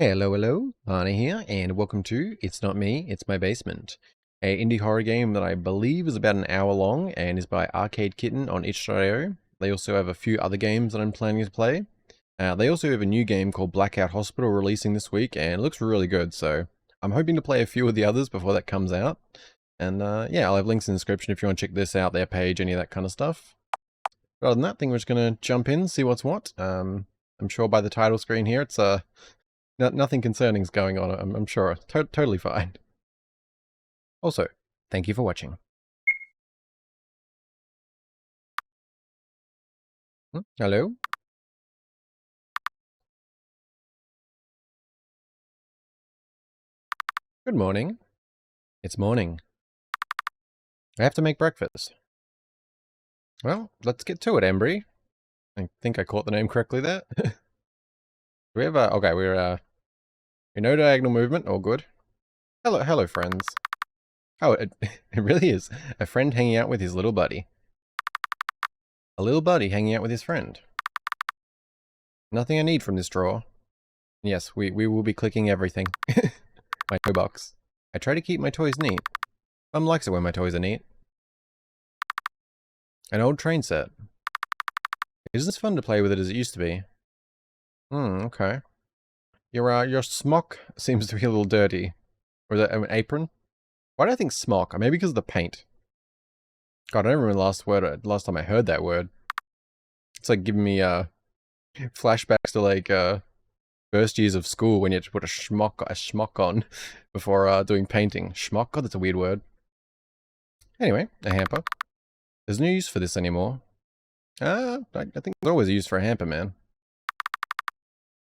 Hello, hello, Mana here, and welcome to It's Not Me, It's My Basement, a indie horror game that I believe is about an hour long and is by Arcade Kitten on itch.io. They also have a few other games that I'm planning to play. They also have a new game called Blackout Hospital releasing this week, and it looks really good, so I'm hoping to play a few of the others before that comes out. And yeah, I'll have links in the description if you want to check this out, their page, any of that kind of stuff. But other than that, I think we're just going to jump in, see what's what. I'm sure by the title screen here, it's nothing concerning is going on, I'm sure. Totally fine. Also, thank you for watching. Hello? Good morning. It's morning. I have to make breakfast. Well, let's get to it, Embry. I think I caught the name correctly there. We have okay, we're no diagonal movement, all good. Hello friends. Oh, it really is. A friend hanging out with his little buddy. A little buddy hanging out with his friend. Nothing I need from this drawer. Yes, we will be clicking everything. My toy box. I try to keep my toys neat. Mum likes it when my toys are neat. An old train set. Isn't as fun to play with it as it used to be? Okay. Your smock seems to be a little dirty. Or is that an apron? Why do I think smock? Maybe because of the paint. God, I don't remember the last time I heard that word. It's like giving me flashbacks to like first years of school when you had to put a schmock on before doing painting. Schmock? God, that's a weird word. Anyway, a hamper. There's no use for this anymore. I think there's always a use for a hamper, man.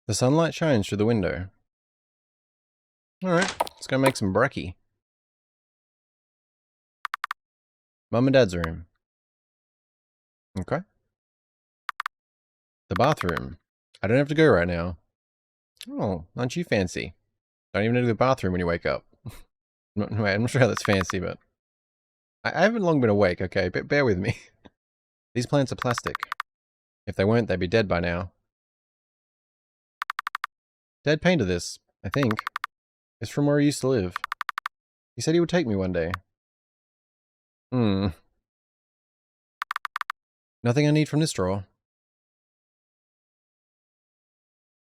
The sunlight shines through the window. Alright, let's go make some brekkie. Mum and Dad's room. Okay. The bathroom. I don't have to go right now. Oh, aren't you fancy? Don't even need the bathroom when you wake up. Wait, I'm not sure how that's fancy, but... I haven't long been awake, okay, but bear with me. These plants are plastic. If they weren't, they'd be dead by now. Dad painted this, I think. It's from where he used to live. He said he would take me one day. Nothing I need from this drawer.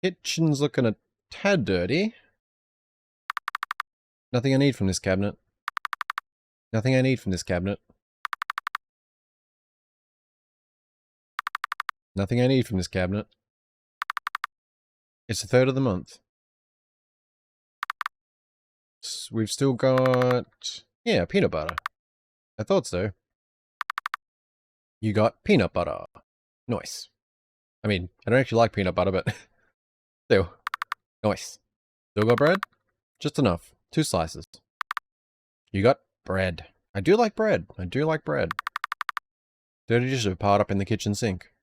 Kitchen's looking a tad dirty. Nothing I need from this cabinet. Nothing I need from this cabinet. Nothing I need from this cabinet. It's the 3rd of the month. We've still got... yeah, peanut butter. I thought so. You got peanut butter. Nice. I mean, I don't actually like peanut butter, but... still. Nice. Still got bread? Just enough. 2 slices. You got bread. I do like bread. I do like bread. Dirty dishes are piled up in the kitchen sink.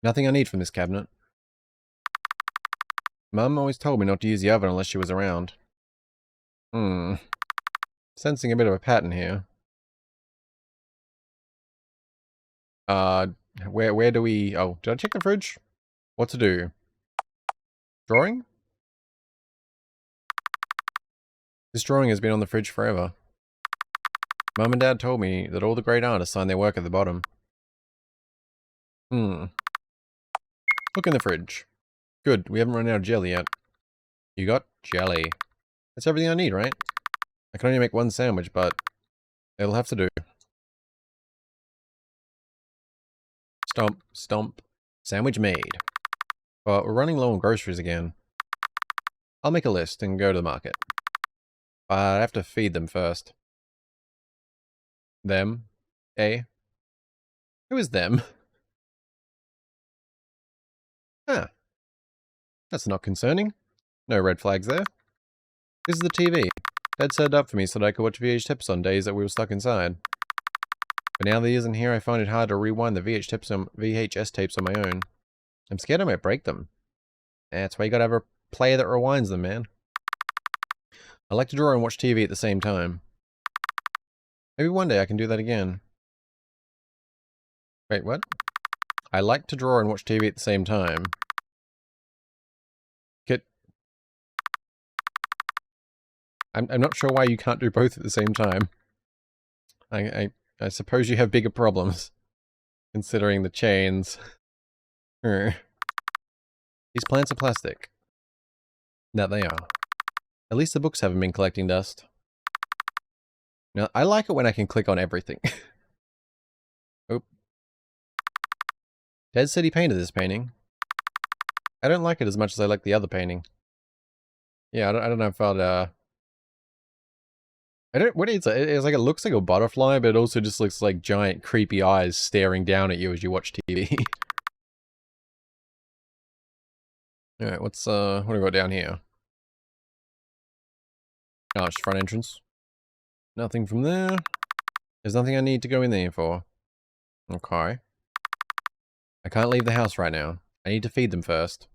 Nothing I need from this cabinet. Mum always told me not to use the oven unless she was around. Sensing a bit of a pattern here. Where do we... oh, did I check the fridge? What to do? Drawing? This drawing has been on the fridge forever. Mum and Dad told me that all the great artists sign their work at the bottom. Look in the fridge. Good, we haven't run out of jelly yet. You got jelly. That's everything I need, right? I can only make 1 sandwich, but it'll have to do. Stomp, stomp. Sandwich made. Well, we're running low on groceries again. I'll make a list and go to the market. But I have to feed them first. Them? Eh? Who is them? Ah. That's not concerning. No red flags there. This is the TV. Dad set it up for me so that I could watch VH tips on days that we were stuck inside. But now that he isn't here, I find it hard to rewind the VHS tapes on my own. I'm scared I might break them. That's why you gotta have a player that rewinds them, man. I like to draw and watch TV at the same time. Maybe one day I can do that again. Wait, what? I like to draw and watch TV at the same time. I'm not sure why you can't do both at the same time. I suppose you have bigger problems, considering the chains. These plants are plastic. That they are. At least the books haven't been collecting dust. Now, I like it when I can click on everything. Oh. Dad said he painted this painting. I don't like it as much as I like the other painting. Yeah, I don't know if I'd, what is it? It's like, it looks like a butterfly, but it also just looks like giant creepy eyes staring down at you as you watch TV. Alright, what do we got down here? Oh, it's front entrance. Nothing from there. There's nothing I need to go in there for. Okay. I can't leave the house right now. I need to feed them first.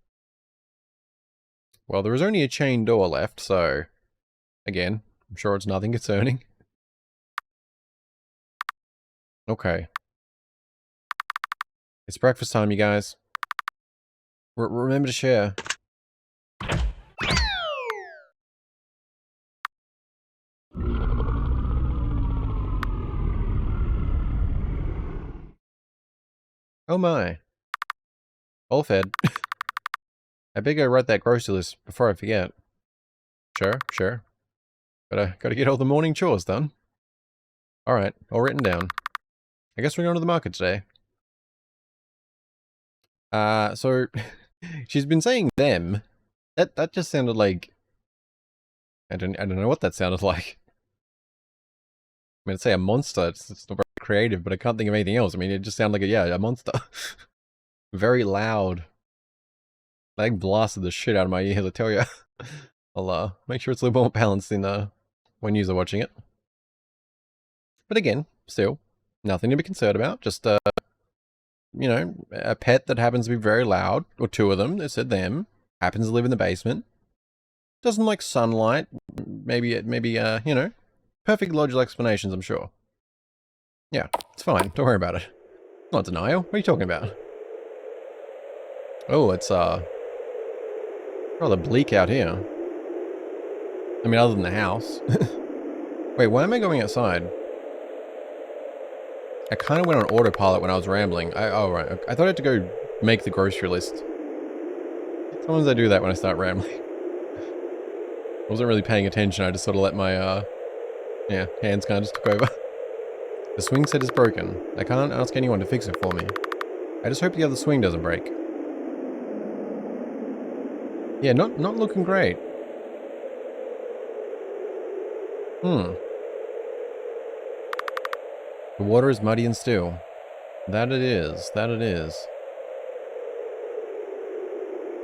Well, there is only a chain door left, so... Again, I'm sure it's nothing concerning. Okay. It's breakfast time, you guys. Remember to share. Oh my. All fed. I better go write that grocery list before I forget. Sure. Gotta get all the morning chores done. Alright, all written down. I guess we're going to the market today. So... she's been saying them. That just sounded like... I don't know what that sounded like. I mean, I'd say a monster. It's not very creative, but I can't think of anything else. I mean, it just sounded like a monster. Very loud. That blasted the shit out of my ear, I tell you. I'll make sure it's a little more balanced in when you're watching it. But again, still, nothing to be concerned about. Just you know, a pet that happens to be very loud, or two of them. They said them. Happens to live in the basement. Doesn't like sunlight. Maybe you know, perfect logical explanations, I'm sure. Yeah, it's fine. Don't worry about it. Not denial. What are you talking about? Oh, it's rather bleak out here. I mean, other than the house. Wait, why am I going outside? I kind of went on autopilot when I was rambling. Oh, right. I thought I had to go make the grocery list. Sometimes I do that when I start rambling. I wasn't really paying attention. I just sort of let my, yeah, hands kind of just took over. The swing set is broken. I can't ask anyone to fix it for me. I just hope the other swing doesn't break. Yeah, not looking great. The water is muddy and still. That it is.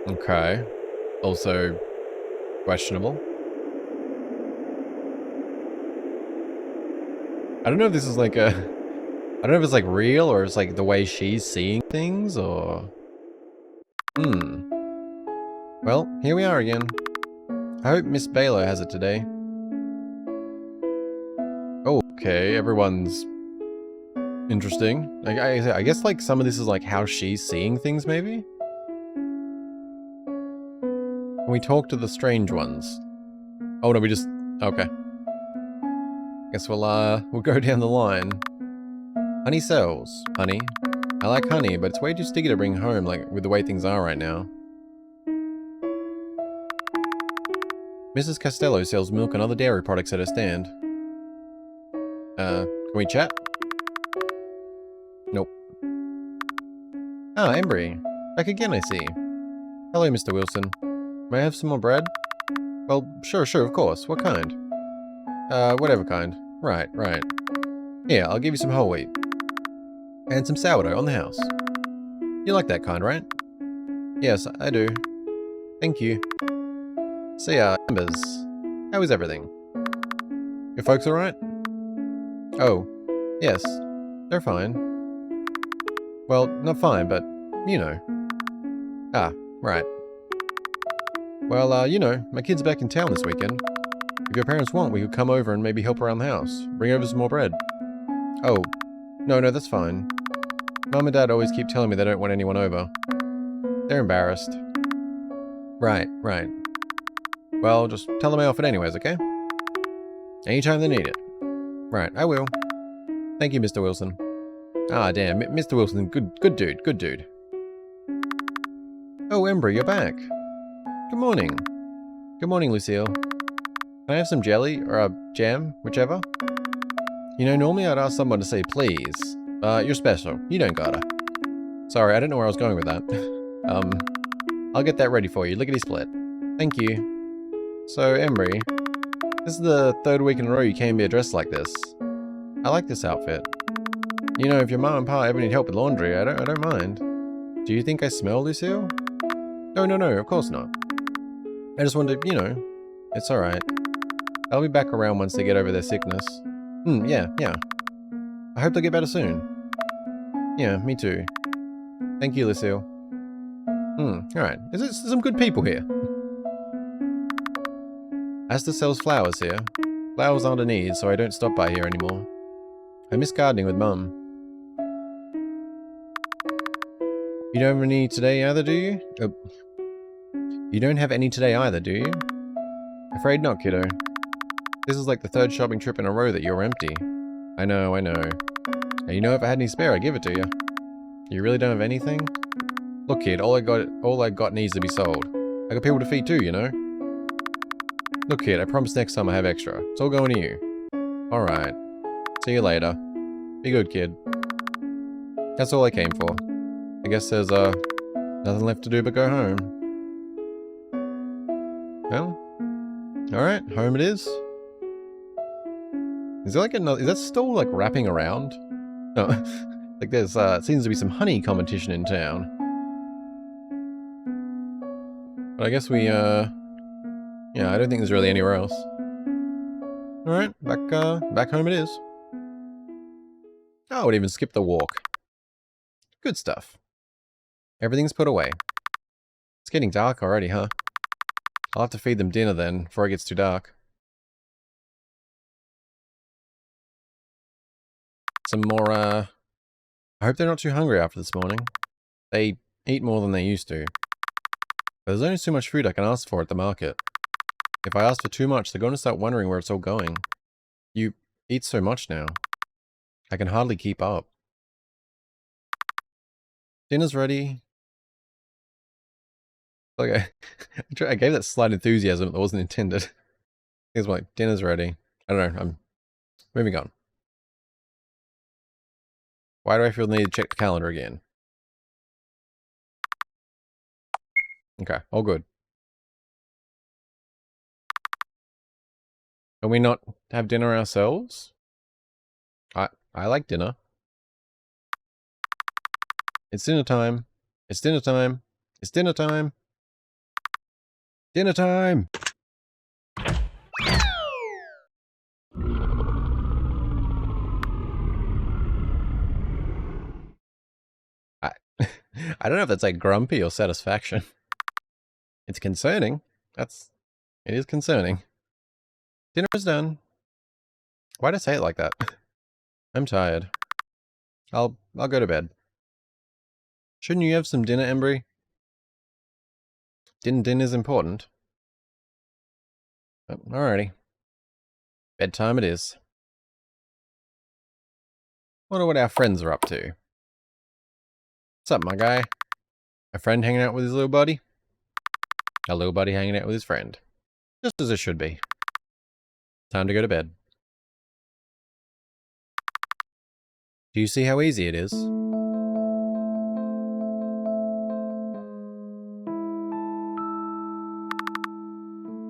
Okay. Also, questionable. I don't know if this is like I don't know if it's like real or it's like the way she's seeing things or... Well, here we are again. I hope Miss Baylor has it today. Okay, everyone's interesting. I guess like some of this is like how she's seeing things maybe? Can we talk to the strange ones? Oh no, we just... Okay. Guess we'll go down the line. Honey sells. Honey. I like honey, but it's way too sticky to bring home, like, with the way things are right now. Mrs. Costello sells milk and other dairy products at her stand. Can we chat? Nope. Ah, Embry. Back again, I see. Hello, Mr. Wilson. May I have some more bread? Well, sure, of course. What kind? Whatever kind. Right. Here, I'll give you some whole wheat. And some sourdough on the house. You like that kind, right? Yes, I do. Thank you. So yeah, members. How is everything? Your folks alright? Oh, yes. They're fine. Well, not fine, but, you know. Ah, right. Well, you know, my kid's back in town this weekend. If your parents want, we could come over and maybe help around the house. Bring over some more bread. Oh, no, that's fine. Mum and Dad always keep telling me they don't want anyone over. They're embarrassed. Right. Well, just tell them I offered anyways, okay? Anytime they need it. Right, I will. Thank you, Mr. Wilson. Ah, damn, Mr. Wilson, good dude, good dude. Oh, Embry, you're back. Good morning. Good morning, Lucille. Can I have some jelly, or jam, whichever? You know, normally I'd ask someone to say please. You're special. You don't gotta. Sorry, I don't know where I was going with that. I'll get that ready for you. Lickety-split. Thank you. So, Embry, this is the third week in a row you came here dressed like this. I like this outfit. You know, if your mom and pa ever need help with laundry, I don't mind. Do you think I smell, Lucille? No, of course not. I just wanted to, you know, it's alright. I'll be back around once they get over their sickness. Yeah. I hope they'll get better soon. Yeah, me too. Thank you, Lucille. Alright. There's some good people here. Asta sells flowers here. Flowers aren't a need, so I don't stop by here anymore. I miss gardening with Mum. You don't have any today either, do you? You don't have any today either, do you? Afraid not, kiddo. This is like the third shopping trip in a row that you're empty. I know. And you know, if I had any spare, I'd give it to you. You really don't have anything? Look, kid, all I got needs to be sold. I got people to feed too, you know? Look, kid, I promise next time I have extra. It's all going to you. Alright. See you later. Be good, kid. That's all I came for. I guess there's, nothing left to do but go home. Well, alright, home it is. Is there like another, is that still like wrapping around? No, like there's, seems to be some honey competition in town. But I guess we, yeah, I don't think there's really anywhere else. Alright, back home it is. Oh, it even skipped the walk. Good stuff. Everything's put away. It's getting dark already, huh? I'll have to feed them dinner then, before it gets too dark. Some more, I hope they're not too hungry after this morning. They eat more than they used to. But there's only so much food I can ask for at the market. If I ask for too much, they're going to start wondering where it's all going. You eat so much now. I can hardly keep up. Dinner's ready. Okay, I gave that slight enthusiasm that wasn't intended. Here's my dinner's ready. I don't know, I'm moving on. Why do I feel the need to check the calendar again? Okay, all good. Can we not have dinner ourselves? I like dinner. It's dinner time. It's dinner time. It's dinner time. Dinner time! I don't know if that's like grumpy or satisfaction. It's concerning. It is concerning. Dinner is done. Why'd I say it like that? I'm tired. I'll go to bed. Shouldn't you have some dinner, Embry? Dinner's important. Oh, alrighty. Bedtime it is. Wonder what our friends are up to. What's up, my guy? A friend hanging out with his little buddy? A little buddy hanging out with his friend. Just as it should be. Time to go to bed. Do you see how easy it is?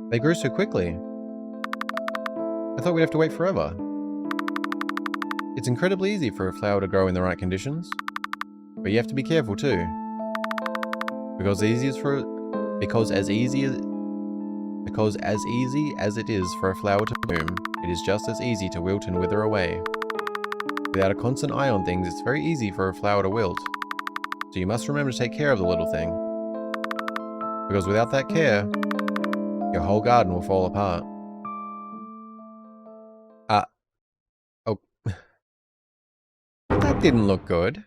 They grew so quickly. I thought we'd have to wait forever. It's incredibly easy for a flower to grow in the right conditions. But you have to be careful too. Because as easy as it is for a flower to bloom, it is just as easy to wilt and wither away. Without a constant eye on things, it's very easy for a flower to wilt. So you must remember to take care of the little thing. Because without that care, your whole garden will fall apart. Oh. That didn't look good.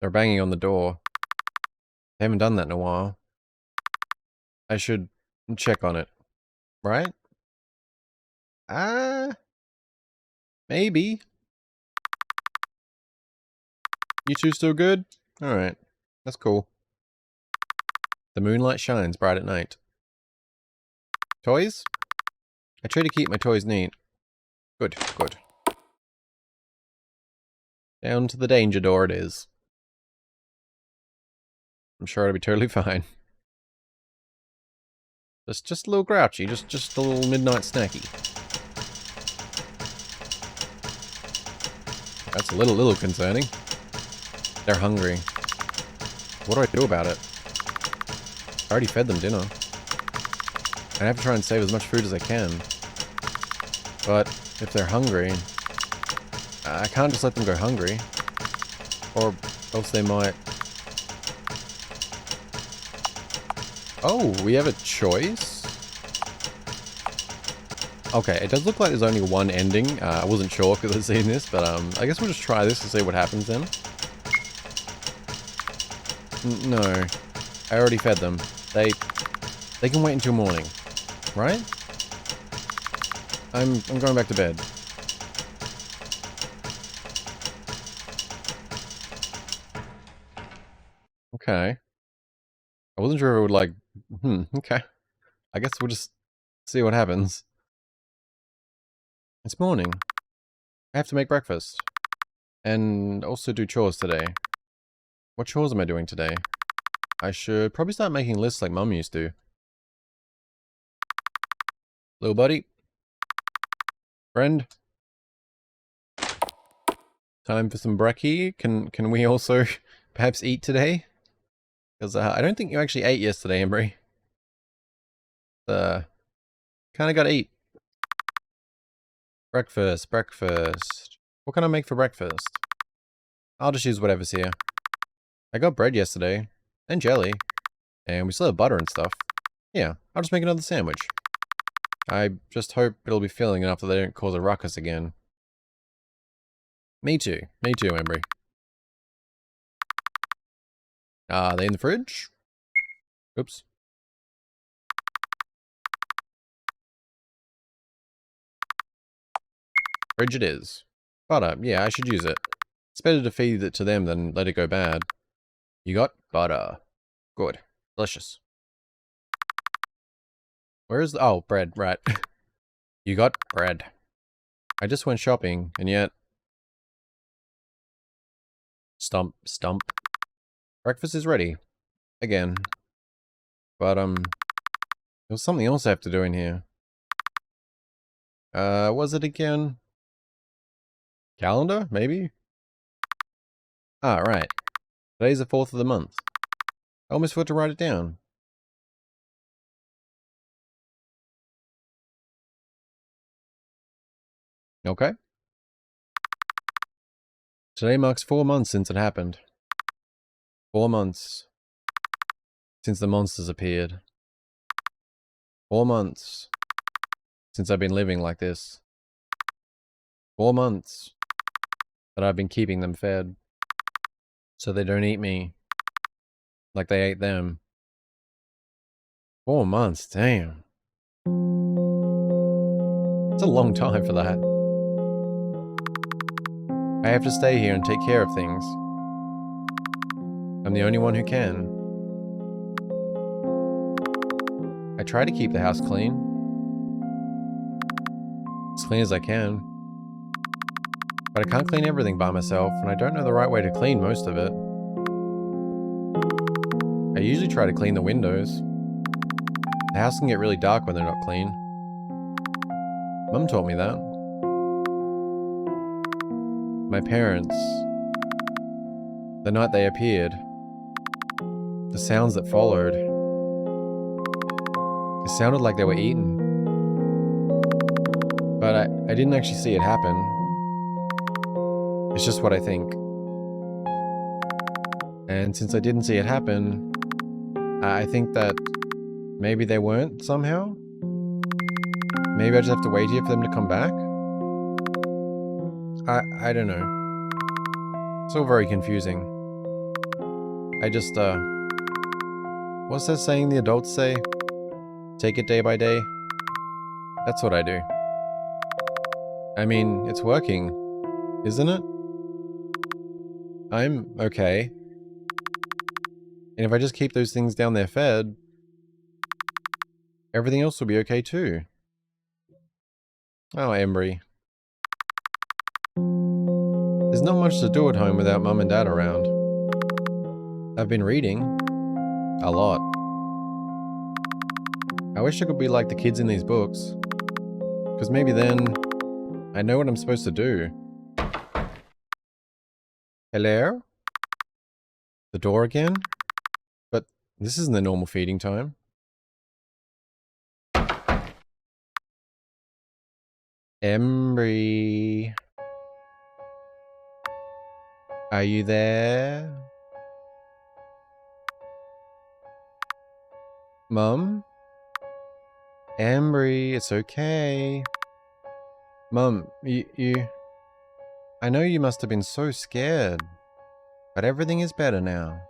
They're banging on the door. They haven't done that in a while. I should check on it. Right? Maybe. You two still good? Alright. That's cool. The moonlight shines bright at night. Toys? I try to keep my toys neat. Good, good. Down to the danger door it is. I'm sure it'll be totally fine. Just a little grouchy, just a little midnight snacky. That's a little concerning. They're hungry. What do I do about it? I already fed them dinner. I have to try and save as much food as I can. But if they're hungry, I can't just let them go hungry. Or else they might... Oh, we have a choice? Okay, it does look like there's only one ending. I wasn't sure because I'd seen this, but I guess we'll just try this to see what happens then. No. I already fed them. They can wait until morning. Right? I'm going back to bed. Okay. I wasn't sure if it would like... okay. I guess we'll just see what happens. It's morning. I have to make breakfast. And also do chores today. What chores am I doing today? I should probably start making lists like Mum used to. Little buddy. Friend. Time for some brekkie. Can we also perhaps eat today? Because I don't think you actually ate yesterday, Embry. Kinda gotta eat. Breakfast. What can I make for breakfast? I'll just use whatever's here. I got bread yesterday. And jelly. And we still have butter and stuff. Yeah, I'll just make another sandwich. I just hope it'll be filling enough that they don't cause a ruckus again. Me too, Embry. Are they in the fridge? Oops. Fridge it is. Butter, yeah, I should use it. It's better to feed it to them than let it go bad. You got butter. Good. Delicious. Where is the... Oh, bread, right. You got bread. I just went shopping, and yet... Stump. Breakfast is ready. Again. But, there's something else I have to do in here. Was it again? Calendar, maybe? Ah, right. Today's the 4th of the month. I almost forgot to write it down. Okay. Today marks 4 months since it happened. 4 months. Since the monsters appeared. 4 months. Since I've been living like this. 4 months. That I've been keeping them fed. So they don't eat me. Like they ate them. 4 months, damn. It's a long time for that. I have to stay here and take care of things. I'm the only one who can. I try to keep the house clean. As clean as I can. But I can't clean everything by myself, and I don't know the right way to clean most of it. I usually try to clean the windows. The house can get really dark when they're not clean. Mum taught me that. My parents, the night they appeared, the sounds that followed, it sounded like they were eaten. But I didn't actually see it happen. It's just what I think. And since I didn't see it happen, I think that maybe they weren't somehow? Maybe I just have to wait here for them to come back? I don't know. It's all very confusing. I just, what's that saying the adults say? Take it day by day. That's what I do. I mean, it's working, isn't it? I'm okay. And if I just keep those things down there fed, everything else will be okay too. Oh, Embry. There's not much to do at home without Mum and Dad around. I've been reading. A lot. I wish I could be like the kids in these books. Because maybe then, I know what I'm supposed to do. Hello? The door again? But this isn't the normal feeding time. Embry. Are you there? Mum? Embry, it's okay. Mum, you... I know you must have been so scared. But everything is better now.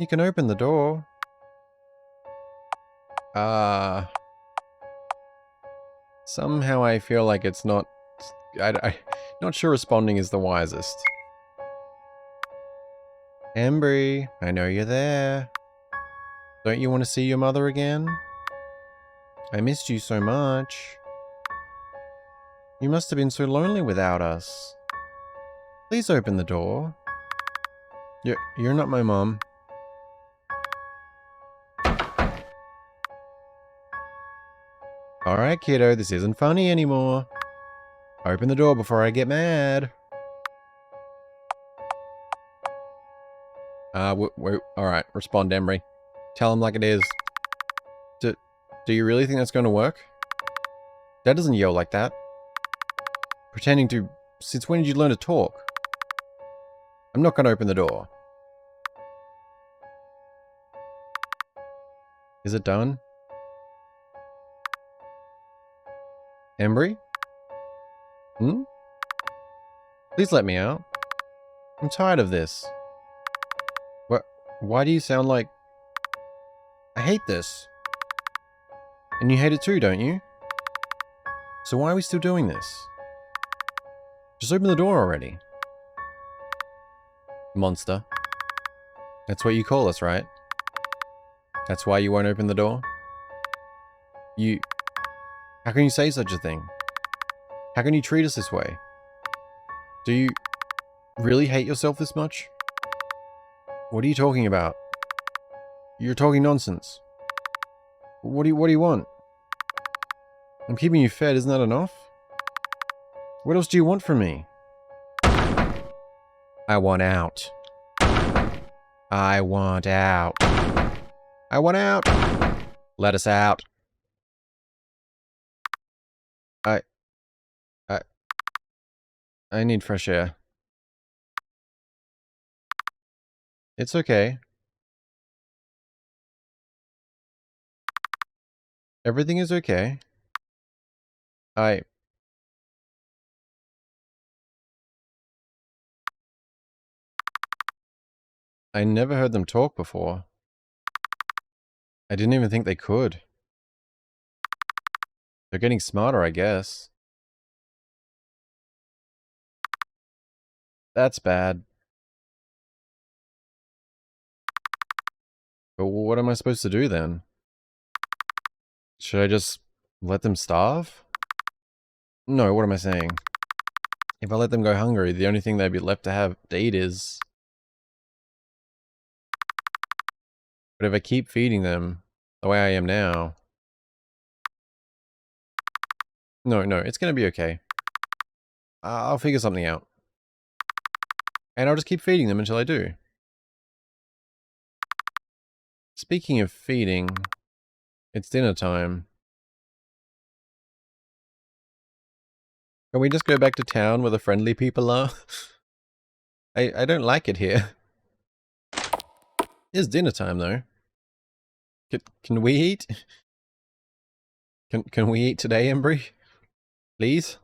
You can open the door. Somehow I feel like it's not... not sure responding is the wisest. Embry, I know you're there. Don't you want to see your mother again? I missed you so much. You must have been so lonely without us. Please open the door. You're not my mom. Alright, kiddo, this isn't funny anymore. Open the door before I get mad. Alright, respond, Embry. Tell him like it is. Do you really think that's going to work? Dad doesn't yell like that. Pretending to... Since when did you learn to talk? I'm not going to open the door. Is it done? Embry? Hmm? Please let me out. I'm tired of this. Why do you sound like... I hate this. And you hate it too, don't you? So why are we still doing this? Just open the door already. Monster. That's what you call us, right? That's why you won't open the door? How can you say such a thing? How can you treat us this way? Do you really hate yourself this much? What are you talking about? You're talking nonsense. What do you want? I'm keeping you fed, isn't that enough? What else do you want from me? I want out. I want out. I want out. Let us out. I need fresh air. It's okay. Everything is okay. I never heard them talk before. I didn't even think they could. They're getting smarter, I guess. That's bad. But what am I supposed to do then? Should I just let them starve? No, what am I saying? If I let them go hungry, the only thing they'd be left to eat is... But if I keep feeding them the way I am now... No, it's gonna be okay. I'll figure something out. And I'll just keep feeding them until I do. Speaking of feeding, it's dinner time. Can we just go back to town where the friendly people are? I don't like it here. It's dinner time though. Can we eat? Can we eat today, Embry? Please?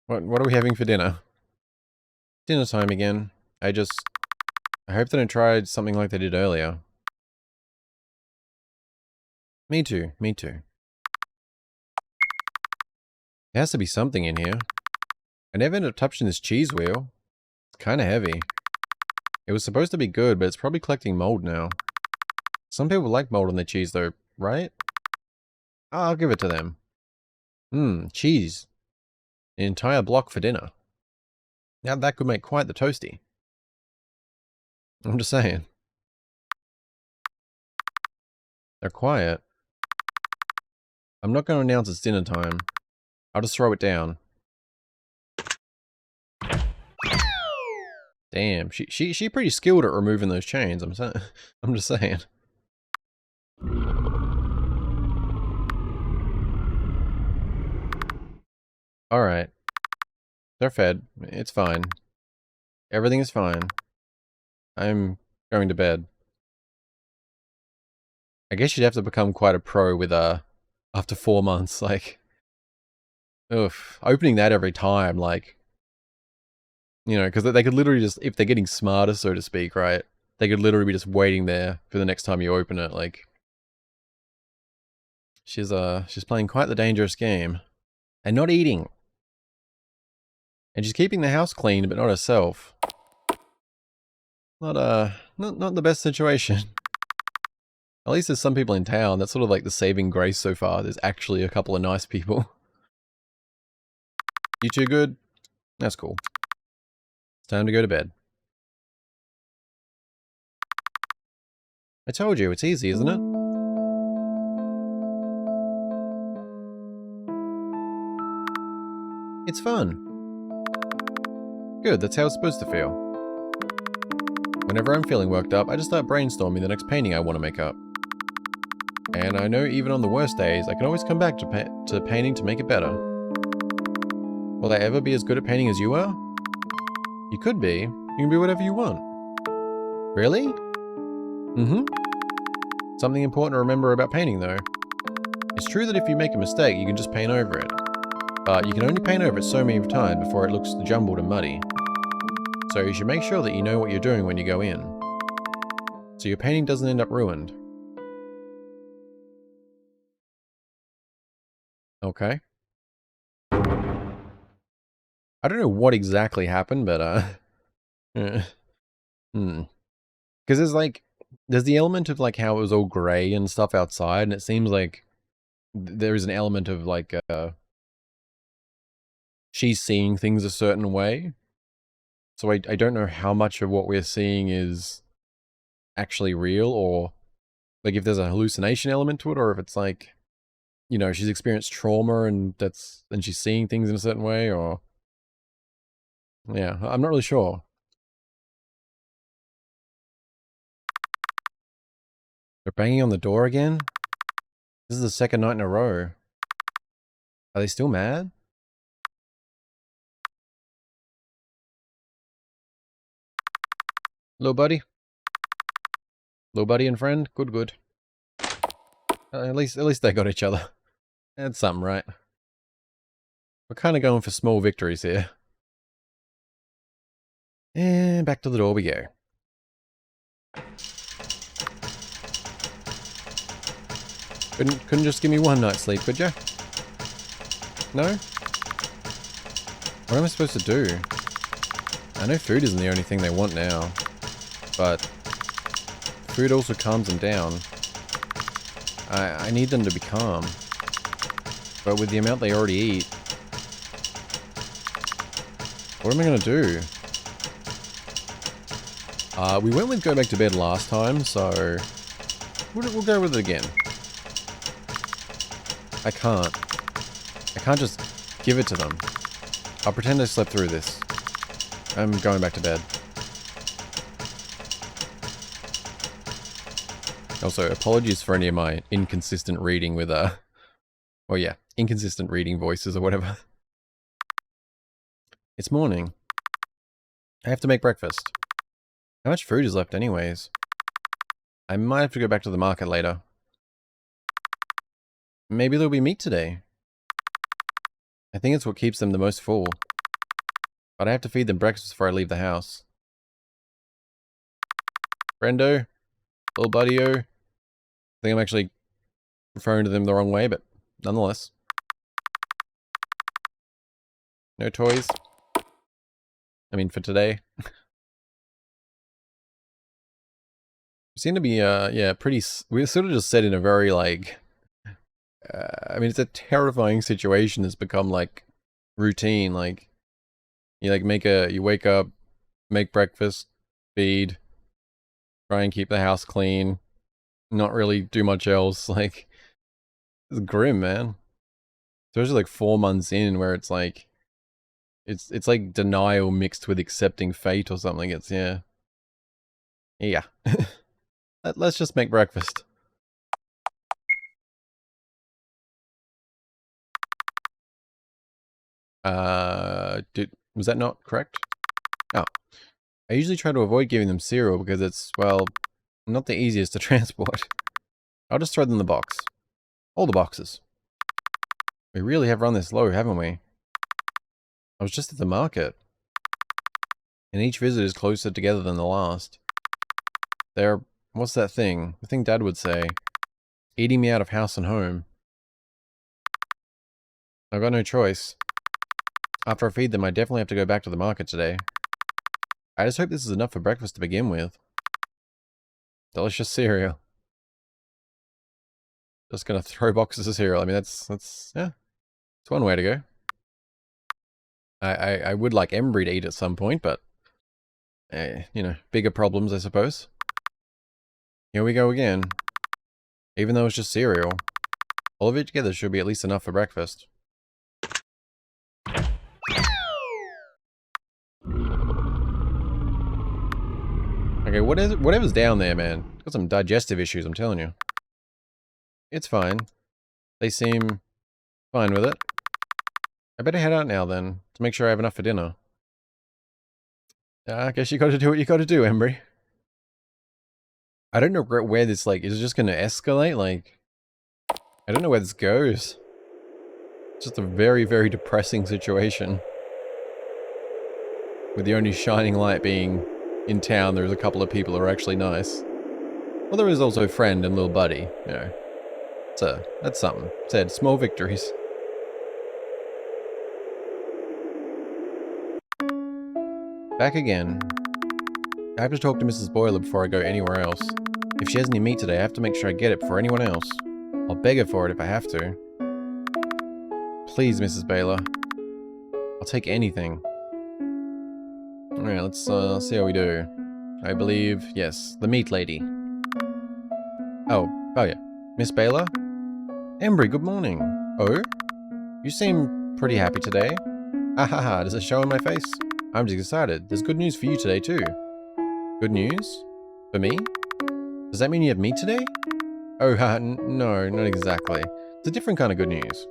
What are we having for dinner? Dinner time again. I hope they don't try something like they did earlier. Me too, me too. There has to be something in here. I never ended up touching this cheese wheel. It's kind of heavy. It was supposed to be good, but it's probably collecting mold now. Some people like mold on their cheese though, right? I'll give it to them. Cheese. An entire block for dinner. Now that could make quite the toasty. I'm just saying. They're quiet. I'm not going to announce it's dinner time. I'll just throw it down. Damn, she pretty skilled at removing those chains. I'm just saying. All right, they're fed. It's fine. Everything is fine. I'm going to bed. I guess you'd have to become quite a pro with after 4 months. Like, oof, opening that every time, like. You know, because they could literally just, if they're getting smarter, so to speak, right? They could literally be just waiting there for the next time you open it, like. She's playing quite the dangerous game. And not eating. And she's keeping the house clean, but not herself. Not the best situation. At least there's some people in town. That's sort of like the saving grace so far. There's actually a couple of nice people. You two good? That's cool. It's time to go to bed. I told you, it's easy, isn't it? It's fun. Good, that's how it's supposed to feel. Whenever I'm feeling worked up, I just start brainstorming the next painting I want to make up. And I know even on the worst days, I can always come back to painting to make it better. Will I ever be as good at painting as you are? You could be. You can be whatever you want. Really? Mm-hmm. Something important to remember about painting, though. It's true that if you make a mistake, you can just paint over it. But you can only paint over it so many times before it looks jumbled and muddy. So you should make sure that you know what you're doing when you go in. So your painting doesn't end up ruined. Okay. I don't know what exactly happened, but Because there's the element of like how it was all grey and stuff outside, and it seems like there is an element of like she's seeing things a certain way. So I don't know how much of what we're seeing is actually real, or like if there's a hallucination element to it, or if it's like, you know, she's experienced trauma and she's seeing things in a certain way, or yeah, I'm not really sure. They're banging on the door again? This is the second night in a row. Are they still mad? Little buddy? Little buddy and friend? Good, good. At least they got each other. That's something, right? We're kind of going for small victories here. And back to the door we go. Couldn't just give me one night's sleep, could ya? No? What am I supposed to do? I know food isn't the only thing they want now, but food also calms them down. I need them to be calm, but with the amount they already eat, what am I gonna do? We went with go back to bed last time, so we'll go with it again. I can't just give it to them. I'll pretend I slept through this. I'm going back to bed. Also, apologies for any of my inconsistent reading with, well, yeah, inconsistent reading voices or whatever. It's morning. I have to make breakfast. How much food is left anyways? I might have to go back to the market later. Maybe there'll be meat today. I think it's what keeps them the most full. But I have to feed them breakfast before I leave the house. Friendo? Little buddy-o? I think I'm actually referring to them the wrong way, but nonetheless. No toys. I mean, for today. We seem to be, yeah, pretty... We're sort of just set in a very, like... I mean, it's a terrifying situation that's become, like, routine. Like, you, like, you wake up, make breakfast, feed, try and keep the house clean, not really do much else. Like, it's grim, man. Especially, like, 4 months in, where it's, like... It's like denial mixed with accepting fate or something. It's, yeah. Yeah. Let's just make breakfast. Was that not correct? Oh. I usually try to avoid giving them cereal because it's, well, not the easiest to transport. I'll just throw them in the box. All the boxes. We really have run this low, haven't we? I was just at the market. And each visit is closer together than the last. They're... What's that thing? The thing Dad would say. Eating me out of house and home. I've got no choice. After I feed them, I definitely have to go back to the market today. I just hope this is enough for breakfast to begin with. Delicious cereal. Just gonna throw boxes of cereal. I mean, that's yeah. It's one way to go. I would like Embry to eat at some point, but... you know, bigger problems, I suppose. Here we go again. Even though it's just cereal. All of it together should be at least enough for breakfast. Okay, whatever's down there, man. Got some digestive issues, I'm telling you. It's fine. They seem fine with it. I better head out now, then, to make sure I have enough for dinner. I guess you gotta do what you gotta do, Embry. I don't know where this, like, is it just gonna escalate? Like, I don't know where this goes. It's just a very, very depressing situation. With the only shining light being in town, there's a couple of people who are actually nice. Well, there is also Friend and Little Buddy, you know. That's something. Said small victories. Back again. I have to talk to Mrs. Boiler before I go anywhere else. If she has any meat today, I have to make sure I get it before anyone else. I'll beg her for it if I have to. Please, Mrs. Baylor. I'll take anything. Alright, let's see how we do. I believe, yes, the meat lady. Oh yeah. Miss Baylor? Embry, good morning. Oh? You seem pretty happy today. Ahaha, does it show in my face? I'm just excited. There's good news for you today, too. Good news? For me? Does that mean you have meat today? Oh, no, not exactly. It's a different kind of good news.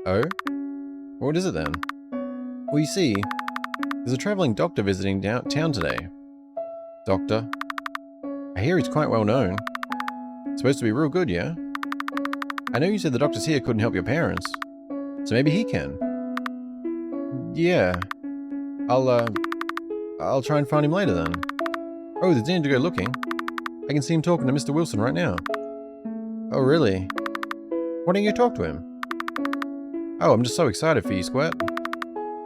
Oh? What is it then? Well, you see, there's a traveling doctor visiting town today. Doctor? I hear he's quite well known. Supposed to be real good, yeah? I know you said the doctors here couldn't help your parents. So maybe he can. Yeah. I'll try and find him later then. Oh, there's need to go looking. I can see him talking to Mr. Wilson right now. Oh, really? Why don't you talk to him? Oh, I'm just so excited for you, Squirt.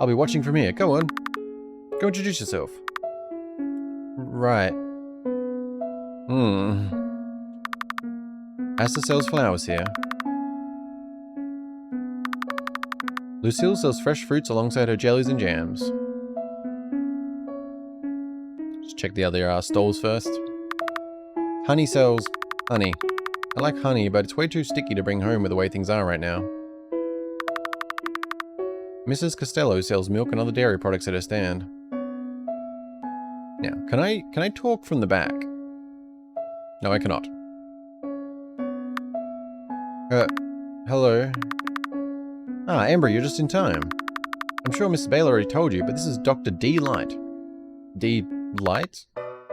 I'll be watching from here. Go on. Go introduce yourself. Right. Asta sells flowers here. Lucille sells fresh fruits alongside her jellies and jams. Just check the other stalls first. Honey sells honey. I like honey, but it's way too sticky to bring home with the way things are right now. Mrs. Costello sells milk and other dairy products at her stand. Now, can I talk from the back? No, I cannot. Hello. Ah, Amber, you're just in time. I'm sure Mrs. Baylor already told you, but this is Dr. D. Light. D. Light?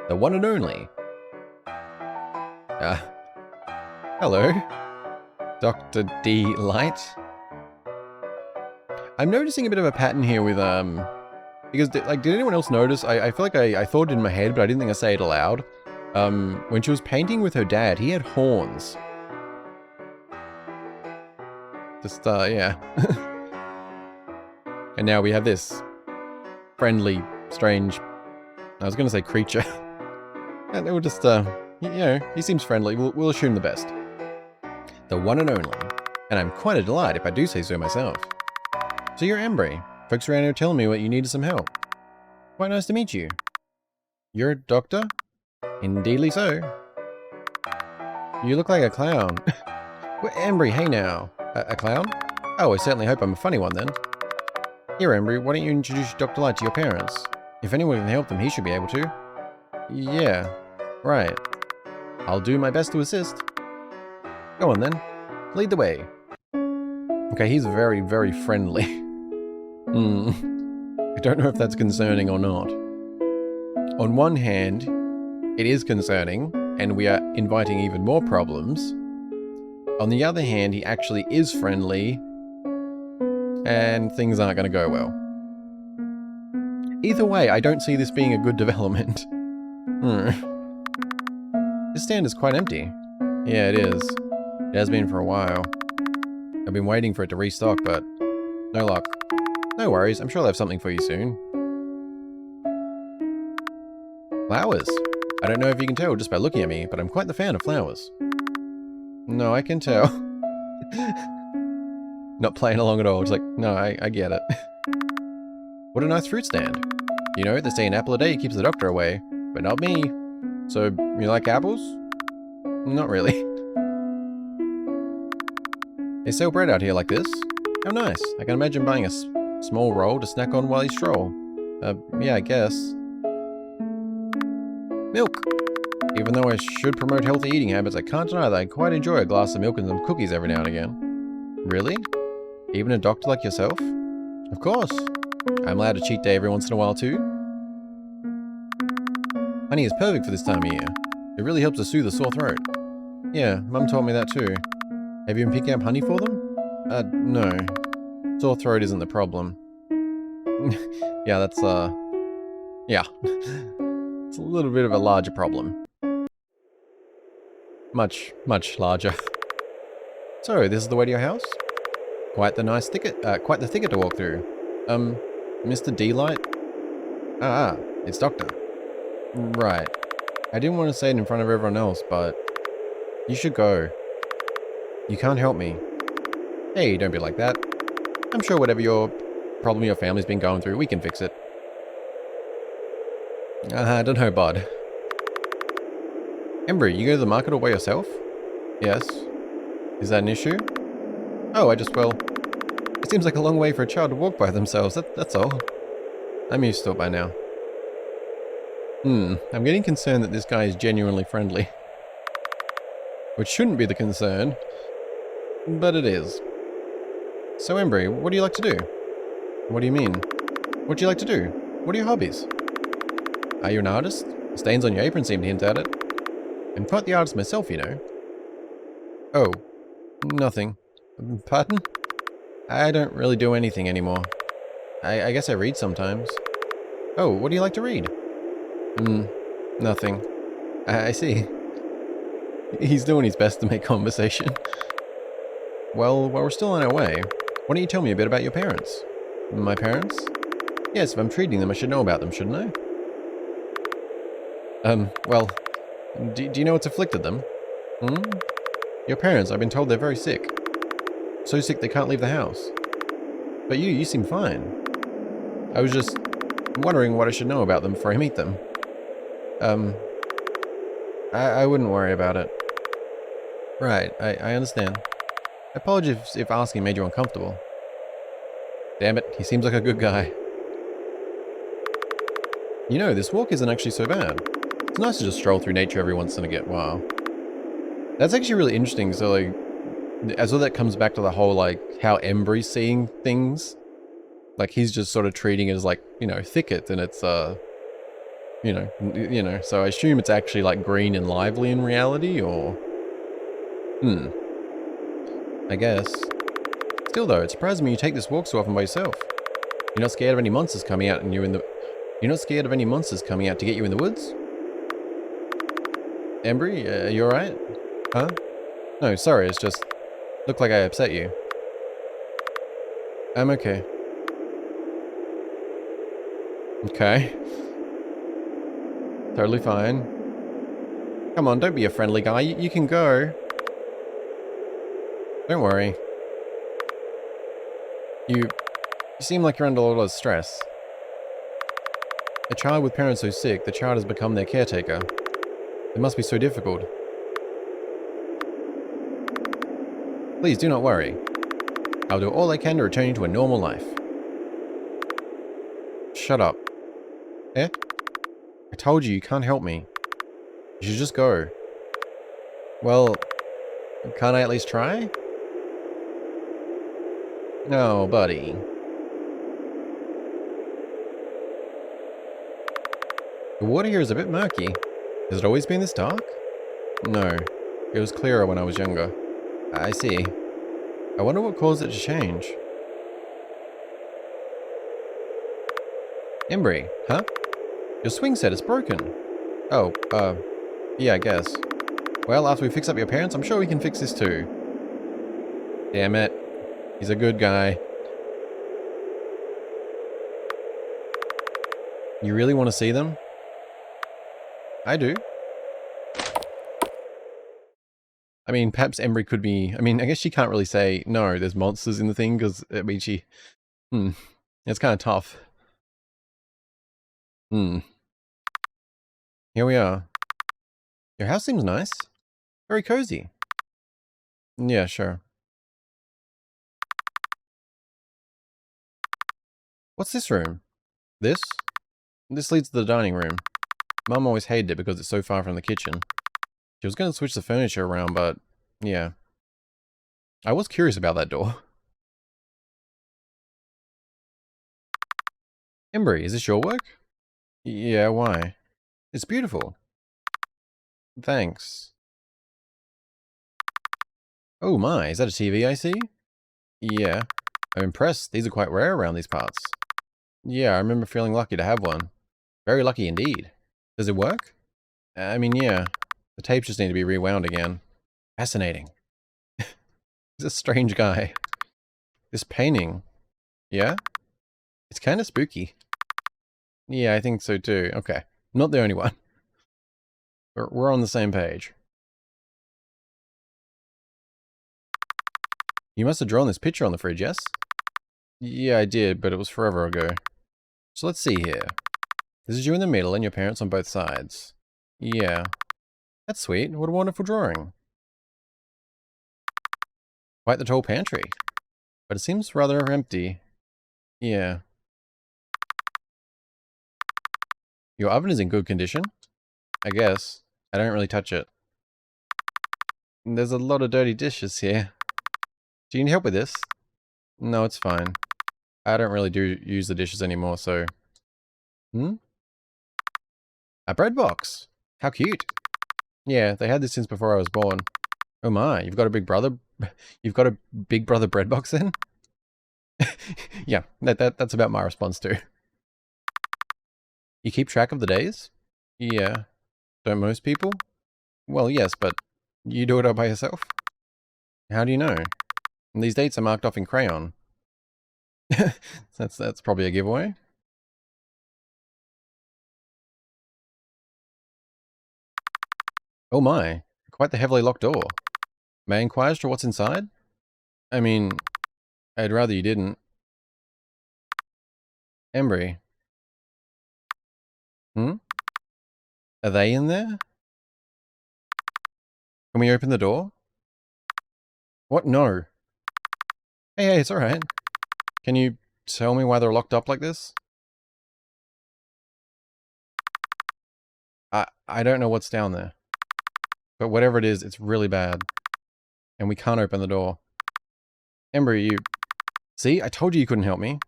The one and only. Hello. Dr. D. Light? I'm noticing a bit of a pattern here with, because, like, did anyone else notice? I feel like I thought it in my head, but I didn't think I say it aloud. When she was painting with her dad, he had horns. Just, yeah. And now we have this friendly, strange, I was going to say creature. And we'll just, you know, he seems friendly. We'll assume the best. The one and only. And I'm quite a delight if I do say so myself. So you're Embry. Folks around here telling me what you needed some help. Quite nice to meet you. You're a doctor? Indeedly so. You look like a clown. Well, Embry, hey now. A clown? Oh, I certainly hope I'm a funny one then. Here, Embry, why don't you introduce Dr. Light to your parents? If anyone can help them, he should be able to. Yeah, right. I'll do my best to assist. Go on then. Lead the way. Okay, he's very, very friendly. I don't know if that's concerning or not. On one hand, it is concerning, and we are inviting even more problems. On the other hand, he actually is friendly, and things aren't going to go well. Either way, I don't see this being a good development. This stand is quite empty. Yeah, it is. It has been for a while. I've been waiting for it to restock, but no luck. No worries, I'm sure they'll have something for you soon. Flowers. I don't know if you can tell just by looking at me, but I'm quite the fan of flowers. No, I can tell. Not playing along at all, just like, no, I get it. What a nice fruit stand. You know, they say an apple a day keeps the doctor away, but not me. So, you like apples? Not really. They sell bread out here like this? How nice. I can imagine buying a small roll to snack on while you stroll. Yeah, I guess. Milk. Even though I should promote healthy eating habits, I can't deny that I quite enjoy a glass of milk and some cookies every now and again. Really? Even a doctor like yourself? Of course. I'm allowed a cheat day every once in a while too. Honey is perfect for this time of year. It really helps to soothe a sore throat. Yeah, Mum told me that too. Have you been picking up honey for them? No. Sore throat isn't the problem. Yeah, that's, yeah. It's a little bit of a larger problem. Much, much larger. So, this is the way to your house? Quite the nice thicket, quite the thicket to walk through. Mr. D-Light? Ah, it's Doctor. Right. I didn't want to say it in front of everyone else, but you should go. You can't help me. Hey, don't be like that. I'm sure whatever your problem your family's been going through, we can fix it. I don't know, bud. Embry, you go to the market all by yourself? Yes. Is that an issue? Oh, well, it seems like a long way for a child to walk by themselves, that's all. I'm used to it by now. I'm getting concerned that this guy is genuinely friendly. Which shouldn't be the concern, but it is. So Embry, what do you like to do? What do you mean? What do you like to do? What are your hobbies? Are you an artist? The stains on your apron seem to hint at it. I'm quite the artist myself, you know. Oh, nothing. Pardon? I don't really do anything anymore. I guess I read sometimes. Oh, what do you like to read? Nothing. I see. He's doing his best to make conversation. Well, while we're still on our way, why don't you tell me a bit about your parents? My parents? Yes, if I'm treating them, I should know about them, shouldn't I? Well, do you know what's afflicted them? Your parents, I've been told they're very sick. So sick they can't leave the house. But you seem fine. I was just wondering what I should know about them before I meet them. I wouldn't worry about it. Right, I understand. I apologize if asking made you uncomfortable. Damn it, he seems like a good guy. You know, this walk isn't actually so bad. It's nice to just stroll through nature every once in a while. That's actually really interesting, so like, as well that comes back to the whole like, how Embry's seeing things. Like he's just sort of treating it as like, you know, thicket and it's, you know, so I assume it's actually like green and lively in reality, or... I guess. Still though, it surprises me you take this walk so often by yourself. You're not scared of any monsters coming out and you're not scared of any monsters coming out to get you in the woods? Embry, you alright? Huh? No, sorry, it's just... Looked like I upset you. I'm okay. Okay. Totally fine. Come on, don't be a friendly guy. You can go. Don't worry. You seem like you're under a lot of stress. A child with parents so sick, the child has become their caretaker. It must be so difficult. Please do not worry. I'll do all I can to return you to a normal life. Shut up. Eh? I told you can't help me. You should just go. Well, can't I at least try? No, buddy. The water here is a bit murky. Has it always been this dark? No. It was clearer when I was younger. I see. I wonder what caused it to change. Embry, huh? Your swing set is broken. Oh, yeah, I guess. Well, after we fix up your parents, I'm sure we can fix this too. Damn it. He's a good guy. You really want to see them? I do. I mean, perhaps Embry could be... I mean, I guess she can't really say, no, there's monsters in the thing, because, I mean, she... It's kind of tough. Here we are. Your house seems nice. Very cozy. Yeah, sure. What's this room? This? This leads to the dining room. Mum always hated it because it's so far from the kitchen. She was going to switch the furniture around, but... yeah. I was curious about that door. Embry, is this your work? Yeah, why? It's beautiful. Thanks. Oh my, is that a TV I see? Yeah. I'm impressed. These are quite rare around these parts. Yeah, I remember feeling lucky to have one. Very lucky indeed. Does it work? I mean, yeah. The tapes just need to be rewound again. Fascinating. He's a strange guy. This painting. Yeah? It's kind of spooky. Yeah, I think so too. Okay. Not the only one. We're on the same page. You must have drawn this picture on the fridge, yes? Yeah, I did, but it was forever ago. So let's see here. This is you in the middle and your parents on both sides. Yeah. That's sweet. What a wonderful drawing. Quite the tall pantry. But it seems rather empty. Yeah. Your oven is in good condition? I guess. I don't really touch it. There's a lot of dirty dishes here. Do you need help with this? No, it's fine. I don't really use the dishes anymore, so... A bread box! How cute. Yeah, they had this since before I was born. Oh my, you've got a big brother... You've got a big brother bread box then? Yeah, that's about my response too. You keep track of the days? Yeah. Don't most people? Well, yes, but you do it all by yourself? How do you know? And these dates are marked off in crayon. That's probably a giveaway. Oh my, quite the heavily locked door. May I inquire as to what's inside? I mean, I'd rather you didn't. Embry. Are they in there? Can we open the door? What? No. Hey, it's alright. Can you tell me why they're locked up like this? I don't know what's down there. But whatever it is, it's really bad. And we can't open the door. Embry, you... See? I told you you couldn't help me.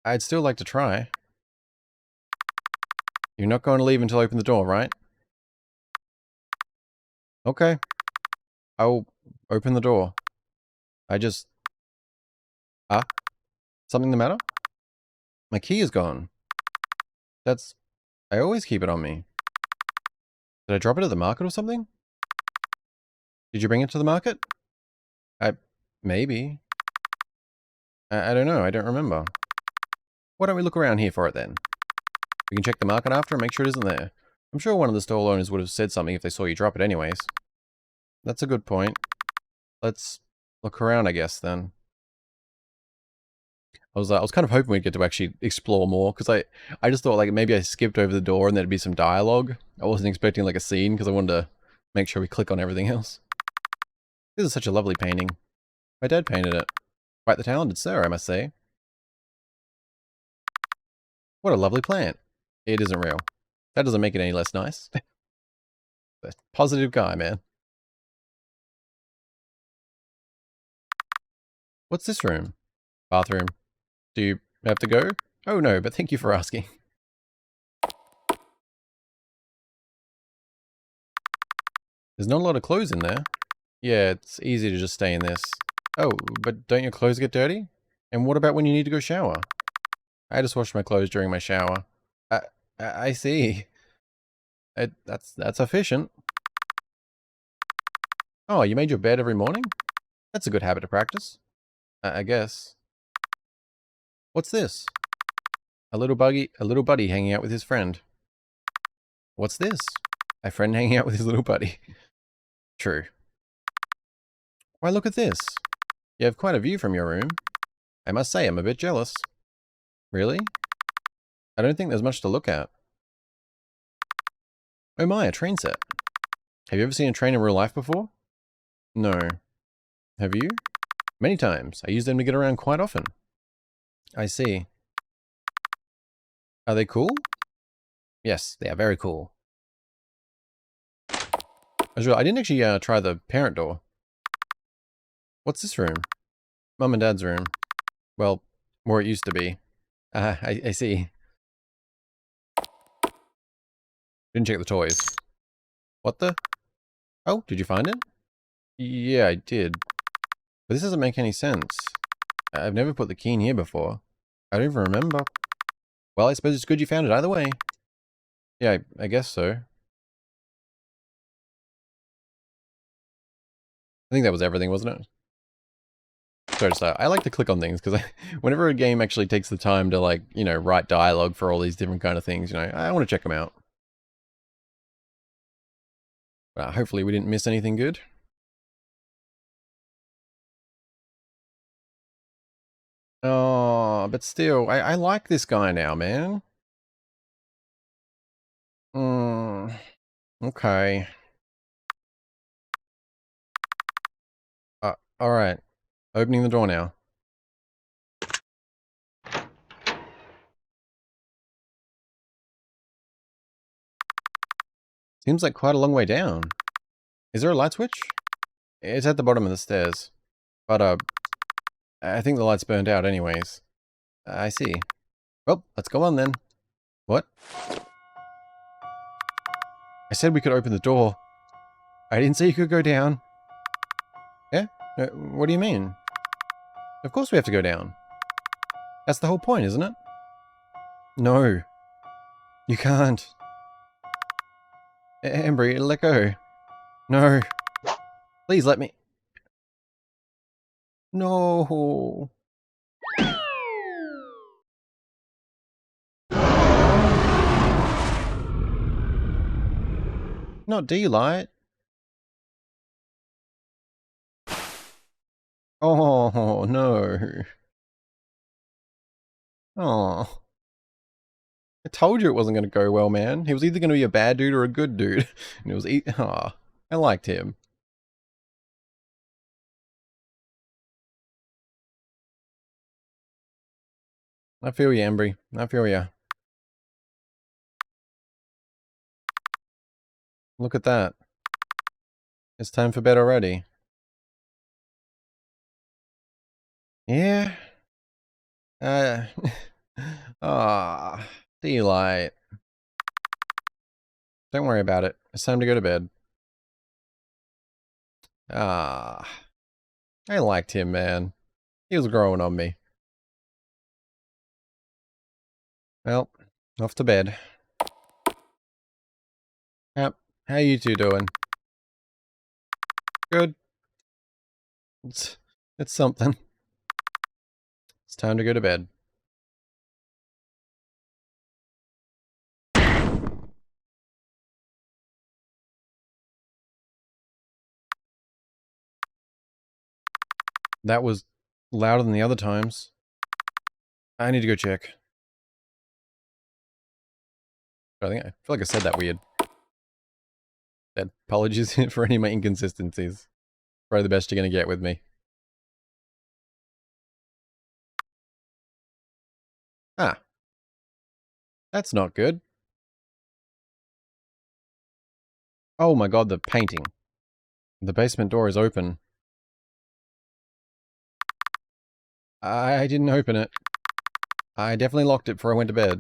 I'd still like to try. You're not going to leave until I open the door, right? Okay. I'll open the door. I just... Ah? Something the matter? My key is gone. That's... I always keep it on me. Did I drop it at the market or something? Did you bring it to the market? Maybe. I don't know. I don't remember. Why don't we look around here for it then? We can check the market after and make sure it isn't there. I'm sure one of the stall owners would have said something if they saw you drop it anyways. That's a good point. Let's look around, I guess, then. I was kind of hoping we'd get to actually explore more, because I just thought, like, maybe I skipped over the door and there'd be some dialogue. I wasn't expecting, like, a scene, because I wanted to make sure we click on everything else. This is such a lovely painting. My dad painted it. Quite the talented sir, I must say. What a lovely plant. It isn't real. That doesn't make it any less nice. A positive guy, man. What's this room? Bathroom. Do you have to go? Oh no, but thank you for asking. There's not a lot of clothes in there. Yeah, it's easy to just stay in this. Oh, but don't your clothes get dirty? And what about when you need to go shower? I just wash my clothes during my shower. I, I see. That's efficient. Oh, you made your bed every morning? That's a good habit to practice. I guess. What's this? A little buddy hanging out with his friend. What's this? A friend hanging out with his little buddy. True. Why, look at this. You have quite a view from your room. I must say, I'm a bit jealous. Really? I don't think there's much to look at. Oh my, a train set. Have you ever seen a train in real life before? No. Have you? Many times. I use them to get around quite often. I see. Are they cool? Yes, they are very cool. I didn't actually try the parent door. What's this room? Mum and Dad's room. Well, more it used to be. I see. Didn't check the toys. What the? Oh, did you find it? Yeah, I did. But this doesn't make any sense. I've never put the key in here before. I don't even remember. Well, I suppose it's good you found it either way. Yeah, I guess so. I think that was everything, wasn't it? Sorry to start. I like to click on things because whenever a game actually takes the time to, like, you know, write dialogue for all these different kind of things, you know, I want to check them out. Hopefully we didn't miss anything good. Oh, but still, I like this guy now, man. Okay. Alright. Opening the door now. Seems like quite a long way down. Is there a light switch? It's at the bottom of the stairs. But, I think the light's burned out anyways. I see. Well, let's go on then. What? I said we could open the door. I didn't say you could go down. Yeah? What do you mean? Of course we have to go down. That's the whole point, isn't it? No. You can't. Embry, let go. No. Please let me. No. Not daylight. Oh, no. Oh. I told you it wasn't going to go well, man. He was either going to be a bad dude or a good dude. And it was I liked him. I feel you, Embry. I feel you. Look at that. It's time for bed already. Yeah. Ah. Daylight. Don't worry about it. It's time to go to bed. Ah. I liked him, man. He was growing on me. Well, off to bed. Yep. How you two doing? Good. It's something. time to go to bed. That was louder than the other times. I need to go check. I feel like I said that weird. Apologies for any of my inconsistencies. Probably the best you're gonna get with me. Ah. That's not good. Oh my god, the painting. The basement door is open. I didn't open it. I definitely locked it before I went to bed.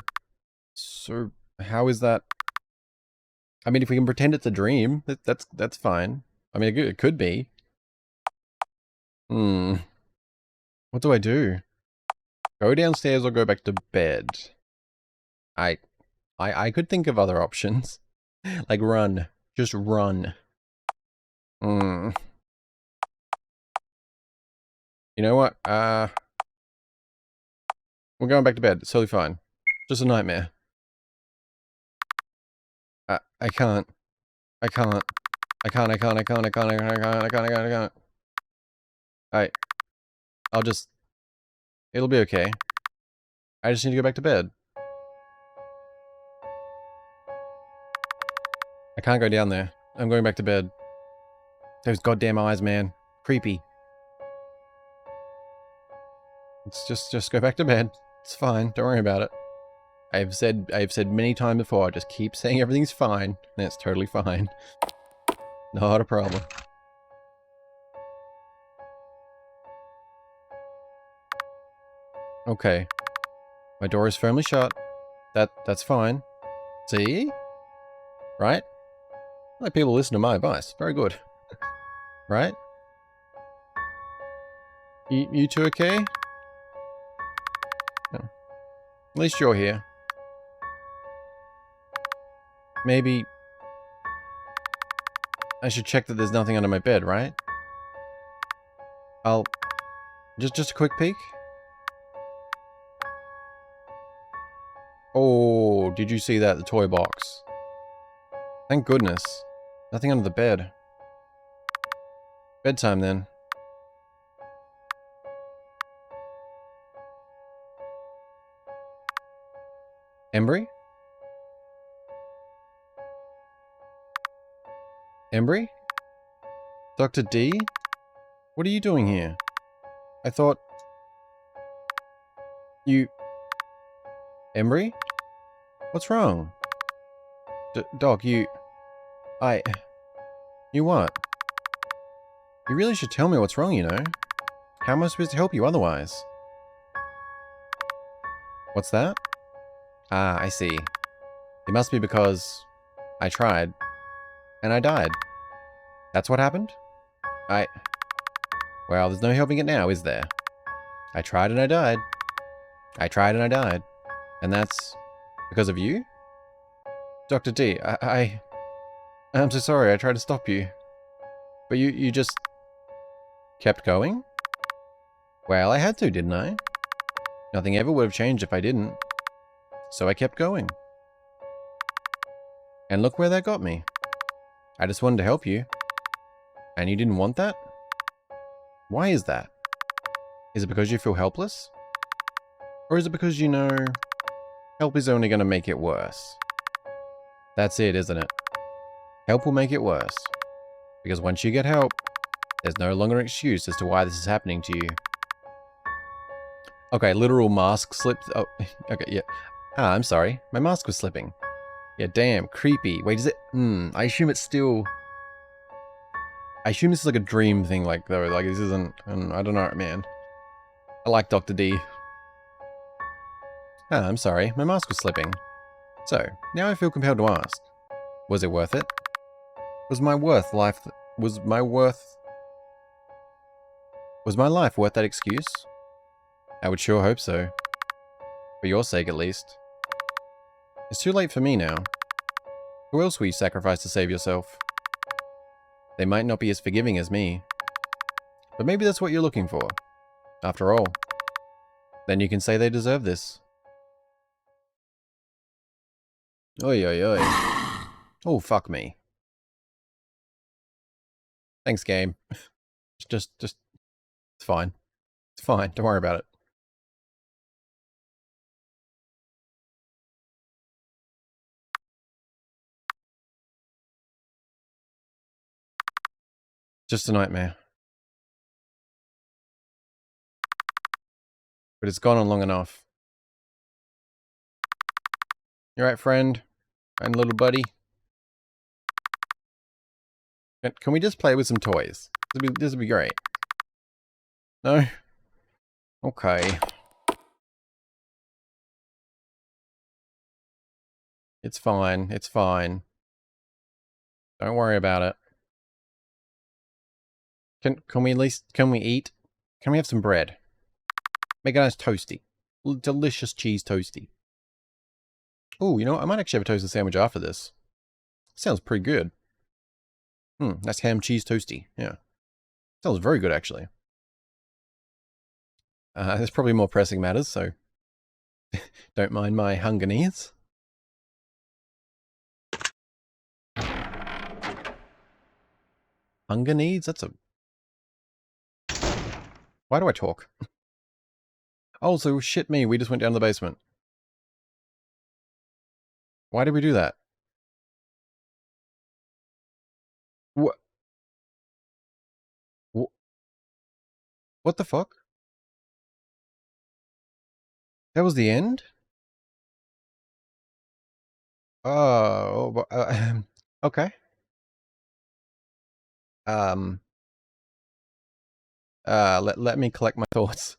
So, how is that? I mean, if we can pretend it's a dream, that's fine. I mean, it could be. What do I do? Go downstairs or go back to bed? I could think of other options. Like run. Just run. You know what? We're going back to bed. It's totally fine. Just a nightmare. I can't. I'll just... It'll be okay. I just need to go back to bed. I can't go down there. I'm going back to bed. Those goddamn eyes, man. Creepy. Let's just go back to bed. It's fine. Don't worry about it. I've said many times before, I just keep saying everything's fine, and it's totally fine. Not a problem. Okay. My door is firmly shut. That's fine. See? Right? I like people listen to my advice. Very good. Right? You two okay? No. At least you're here. Maybe I should check that there's nothing under my bed, right? I'll... Just a quick peek? Oh, did you see that? The toy box. Thank goodness. Nothing under the bed. Bedtime, then. Embry? Embry? Dr. D? What are you doing here? I thought... You... Embry? What's wrong? Doc, you... You what? You really should tell me what's wrong, you know? How am I supposed to help you otherwise? What's that? Ah, I see. It must be because... I tried. And I died. That's what happened? Well, there's no helping it now, is there? I tried and I died. I tried and I died. And that's... because of you? Dr. D, I'm so sorry, I tried to stop you. But you just... kept going? Well, I had to, didn't I? Nothing ever would have changed if I didn't. So I kept going. And look where that got me. I just wanted to help you. And you didn't want that? Why is that? Is it because you feel helpless? Or is it because you know... help is only going to make it worse? That's it, isn't it? Help will make it worse. Because once you get help, there's no longer an excuse as to why this is happening to you. Okay, literal mask slipped. Oh, okay, yeah. Ah, I'm sorry. My mask was slipping. Yeah, damn, creepy. Wait, is it... I assume it's still... I assume this is like a dream thing, like, though. Like, this isn't... I don't know, man. I like Dr. D. Ah, I'm sorry. My mask was slipping. So, now I feel compelled to ask. Was it worth it? Was my life worth that excuse? I would sure hope so. For your sake, at least. It's too late for me now. Who else will you sacrifice to save yourself? They might not be as forgiving as me. But maybe that's what you're looking for. After all, Then you can say they deserve this. Oi, oi, oi. Oh, fuck me. Thanks, game. Just, it's fine. It's fine. Don't worry about it. Just a nightmare. But it's gone on long enough. You right, friend? And little buddy? Can we just play with some toys? This would be great. No? Okay. It's fine. It's fine. Don't worry about it. Can we at least, can we eat? Can we have some bread? Make a nice toasty. Delicious cheese toasty. Oh, you know what? I might actually have a toasted sandwich after this. Sounds pretty good. That's ham cheese toasty. Yeah. Sounds very good, actually. There's probably more pressing matters, so don't mind my hunger needs. Hunger needs? That's a... Why do I talk? Oh, so shit me, we just went down to the basement. Why did we do that? What? What the fuck? That was the end? Oh, okay. Let me collect my thoughts.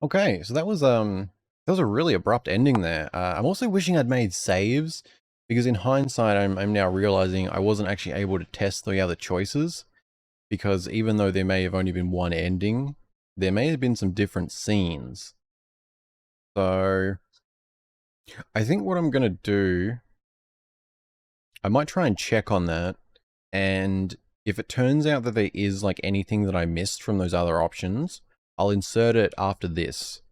Okay, so that was a really abrupt ending there. I'm also wishing I'd made saves, because in hindsight, I'm now realizing I wasn't actually able to test the other choices, because even though there may have only been one ending, there may have been some different scenes. So, I think what I'm gonna do, I might try and check on that, and if it turns out that there is like anything that I missed from those other options, I'll insert it after this.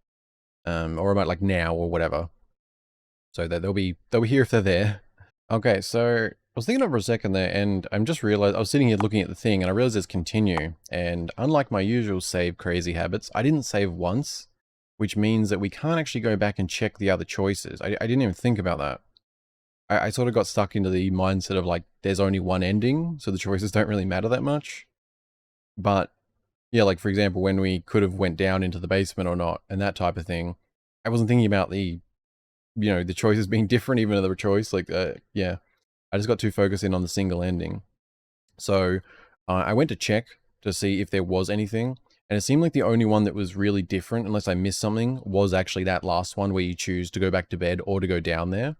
Or about like now or whatever. So that they'll be here if they're there. Okay, so I was thinking over a second there, and I'm just realized I was sitting here looking at the thing, and I realized there's continue. And unlike my usual save crazy habits, I didn't save once, which means that we can't actually go back and check the other choices. I didn't even think about that. I sort of got stuck into the mindset of like, there's only one ending, so the choices don't really matter that much. But yeah, like for example, when we could have went down into the basement or not, and that type of thing, I wasn't thinking about the, you know, the choices being different, even though the choice, like, yeah, I just got too focused in on the single ending. So I went to check to see if there was anything, and it seemed like the only one that was really different, unless I missed something, was actually that last one where you choose to go back to bed or to go down there.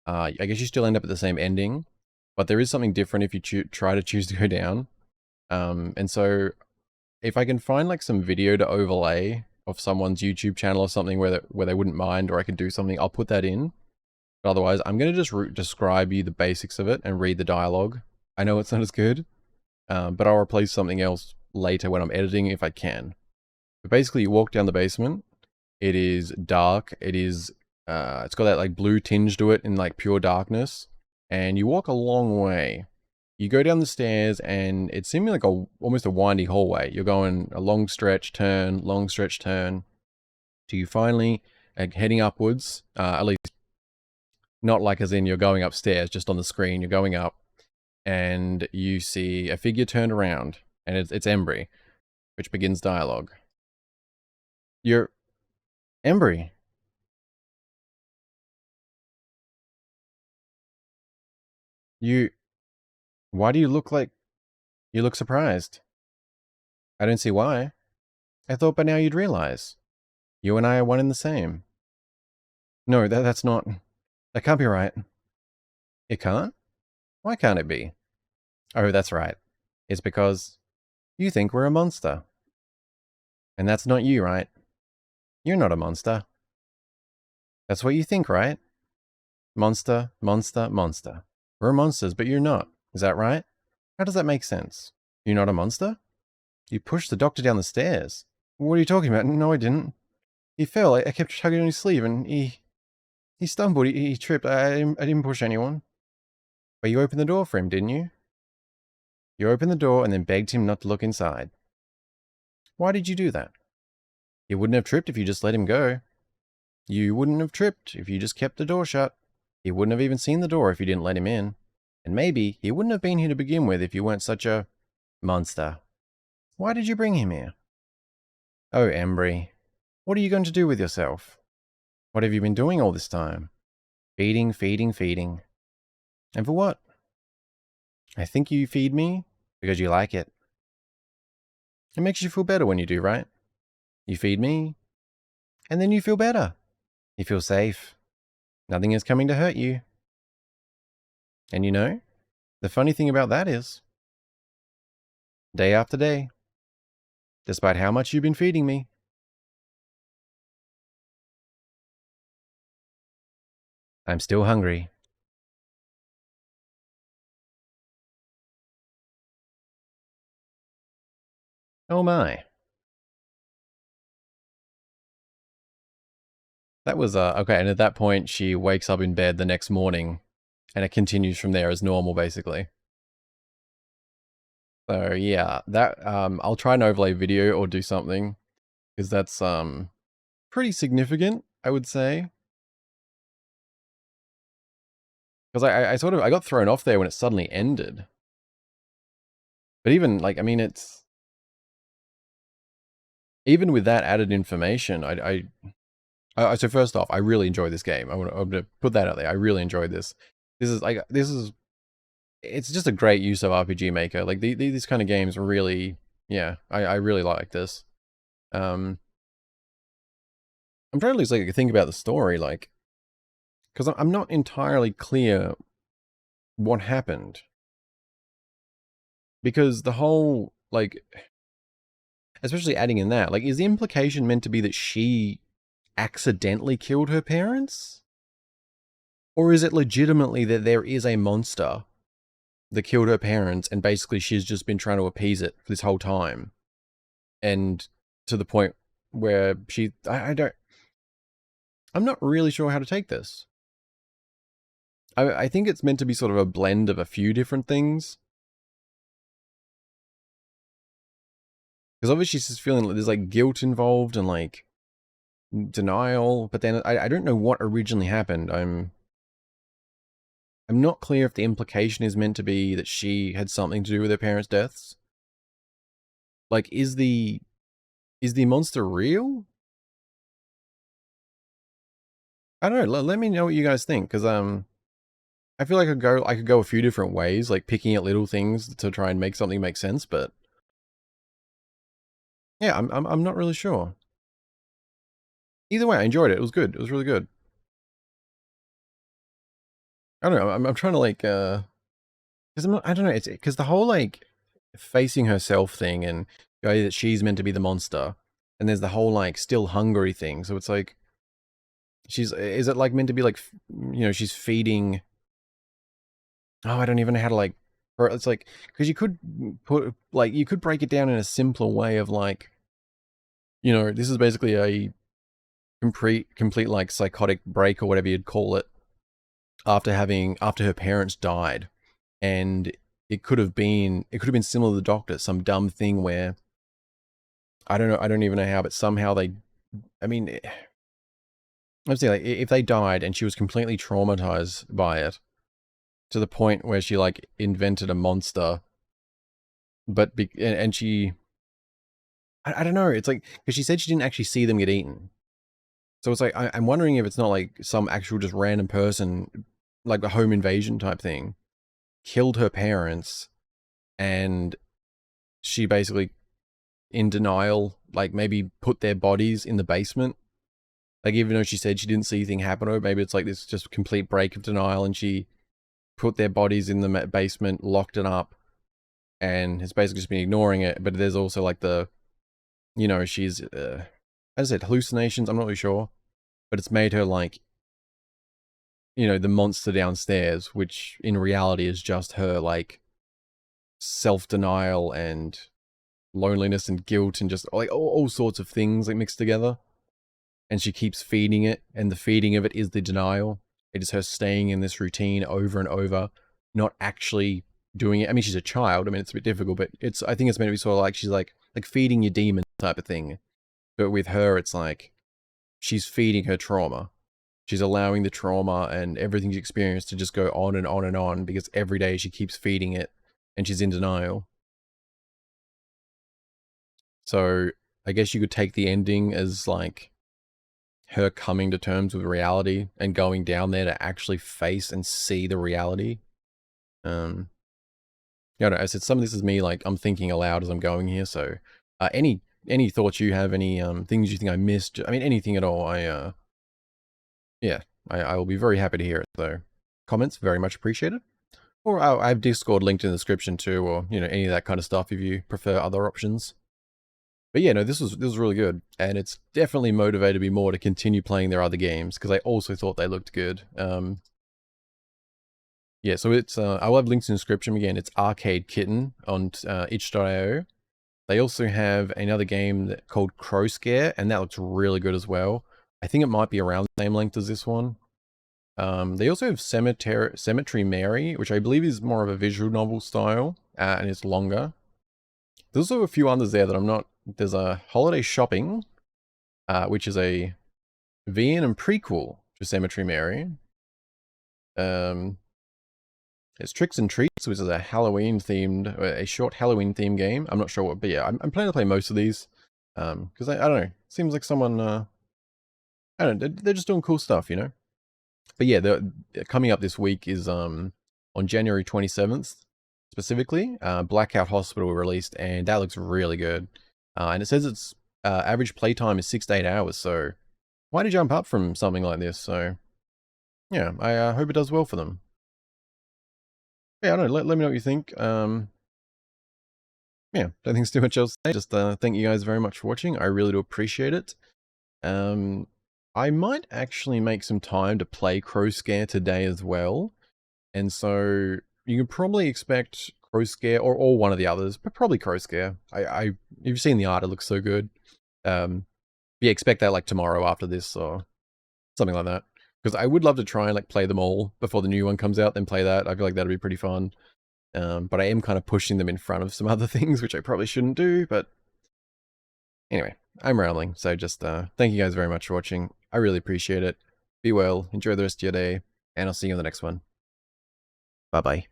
I guess you still end up at the same ending, but there is something different if you try to choose to go down. And so if I can find like some video to overlay of someone's YouTube channel or something where they wouldn't mind, or I can do something, I'll put that in. But otherwise, I'm going to just describe you the basics of it and read the dialogue. I know it's not as good, but I'll replace something else later when I'm editing if I can. But basically, you walk down the basement. It is dark. It is, it's got that like blue tinge to it in like pure darkness. And you walk a long way. You go down the stairs, and it seemed like almost a windy hallway. You're going a long stretch turn, till you finally, heading upwards, at least not like as in you're going upstairs, just on the screen, you're going up, and you see a figure turned around, and it's Embry, which begins dialogue. You're Embry. Why do you look like, you look surprised? I don't see why. I thought by now you'd realize. You and I are one and the same. No, that's not, that can't be right. It can't? Why can't it be? Oh, that's right. It's because you think we're a monster. And that's not you, right? You're not a monster. That's what you think, right? Monster, monster, monster. We're monsters, but you're not. Is that right? How does that make sense? You're not a monster? You pushed the doctor down the stairs. What are you talking about? No, I didn't. He fell. I kept tugging on his sleeve, and he stumbled. He tripped. I didn't push anyone. But you opened the door for him, didn't you? You opened the door and then begged him not to look inside. Why did you do that? He wouldn't have tripped if you just let him go. You wouldn't have tripped if you just kept the door shut. He wouldn't have even seen the door if you didn't let him in. And maybe he wouldn't have been here to begin with if you weren't such a monster. Why did you bring him here? Oh, Embry, what are you going to do with yourself? What have you been doing all this time? Feeding, feeding, feeding. And for what? I think you feed me because you like it. It makes you feel better when you do, right? You feed me, and then you feel better. You feel safe. Nothing is coming to hurt you. And you know, the funny thing about that is, day after day, despite how much you've been feeding me, I'm still hungry. Oh my. That was, okay, and at that point, she wakes up in bed the next morning, and it continues from there as normal, basically. So, yeah, that, I'll try and overlay video or do something, because that's, pretty significant, I would say. Because I sort of, I got thrown off there when it suddenly ended. But even, like, I mean, it's... Even with that added information, so first off, I really enjoy this game. I'm gonna put that out there. I really enjoyed this. It's just a great use of RPG Maker. Like, these kind of games really, yeah, I really like this. I'm trying to lose, like, think about the story, like, because I'm not entirely clear what happened. Because the whole, like, especially adding in that, like, is the implication meant to be that she accidentally killed her parents? Or is it legitimately that there is a monster that killed her parents and basically she's just been trying to appease it for this whole time? And to the point where I'm not really sure how to take this. I think it's meant to be sort of a blend of a few different things. Because obviously she's feeling like there's like guilt involved and like denial, but then I don't know what originally happened. I'm not clear if the implication is meant to be that she had something to do with her parents' deaths. Like, is the monster real? I don't know. Let me know what you guys think, because I feel like I could go a few different ways, like picking at little things to try and make something make sense, but yeah, I'm not really sure. Either way, I enjoyed it. It was good. It was really good. I don't know. I'm trying to like, because I don't know. It's because the whole like facing herself thing and the idea that she's meant to be the monster, and there's the whole like still hungry thing. So it's like, is it like meant to be like, you know, she's feeding? Oh, I don't even know how to like. Or it's like, because you could put like you could break it down in a simpler way of like, you know, this is basically a complete like psychotic break or whatever you'd call it after her parents died, and it could have been similar to the Doctor, some dumb thing where I don't even know how, but somehow they, I mean, let's say like if they died and she was completely traumatized by it to the point where she like invented a monster, but and she, I don't know, it's like because she said she didn't actually see them get eaten. So it's like, I'm wondering if it's not like some actual just random person, like a home invasion type thing, killed her parents, and she basically, in denial, like maybe put their bodies in the basement. Like, even though she said she didn't see anything happen to her, maybe it's like this just complete break of denial, and she put their bodies in the basement, locked it up, and has basically just been ignoring it. But there's also like the, you know, she's, as I said, hallucinations, I'm not really sure. But it's made her like, you know, the monster downstairs, which in reality is just her like self-denial and loneliness and guilt and just like all sorts of things like mixed together. and she keeps feeding it, and the feeding of it is the denial. It is her staying in this routine over and over, not actually doing it. I mean, she's a child. I mean, it's a bit difficult, but I think it's meant to be sort of like she's like feeding your demon type of thing. But with her, it's like she's feeding her trauma. She's allowing the trauma and everything she's experienced to just go on and on and on because every day she keeps feeding it and she's in denial. So I guess you could take the ending as like her coming to terms with reality and going down there to actually face and see the reality. Yeah, I said some of this is me, like, I'm thinking aloud as I'm going here, so, any thoughts you have, any, things you think I missed, I mean, anything at all, yeah, I will be very happy to hear it, so, comments, very much appreciated, or I have Discord linked in the description too, or, you know, any of that kind of stuff if you prefer other options. But yeah, no, this was really good, and it's definitely motivated me more to continue playing their other games, because I also thought they looked good, yeah, so it's, I'll have links in the description again. It's Arcade Kitten on itch.io. They also have another game called Crow Scare, and that looks really good as well. I think it might be around the same length as this one. They also have Cemetery Mary, which I believe is more of a visual novel style, and it's longer. There's also a few others there that I'm not... There's a Holiday Shopping, which is a V&M prequel to Cemetery Mary. It's Tricks and Treats, which is a Halloween-themed, a short Halloween-themed game. I'm not sure what, but yeah, I'm planning to play most of these. Because I don't know, seems like someone, I don't know, they're just doing cool stuff, you know? But yeah, coming up this week is, on January 27th, specifically, Blackout Hospital released, and that looks really good. And it says its average playtime is 6 to 8 hours, so why to jump up from something like this? So, yeah, I hope it does well for them. Yeah, I don't know, let me know what you think. Yeah, don't think there's too much else to say. Just thank you guys very much for watching. I really do appreciate it. I might actually make some time to play Crow Scare today as well. And so you can probably expect Crow Scare or one of the others, but probably Crow Scare. If you've seen the art, it looks so good. Yeah, expect that like tomorrow after this or something like that. Because I would love to try and like play them all before the new one comes out, then play that. I feel like that'd be pretty fun. But I am kind of pushing them in front of some other things, which I probably shouldn't do, but anyway, I'm rambling. So just thank you guys very much for watching. I really appreciate it. Be well, enjoy the rest of your day, and I'll see you in the next one. Bye-bye.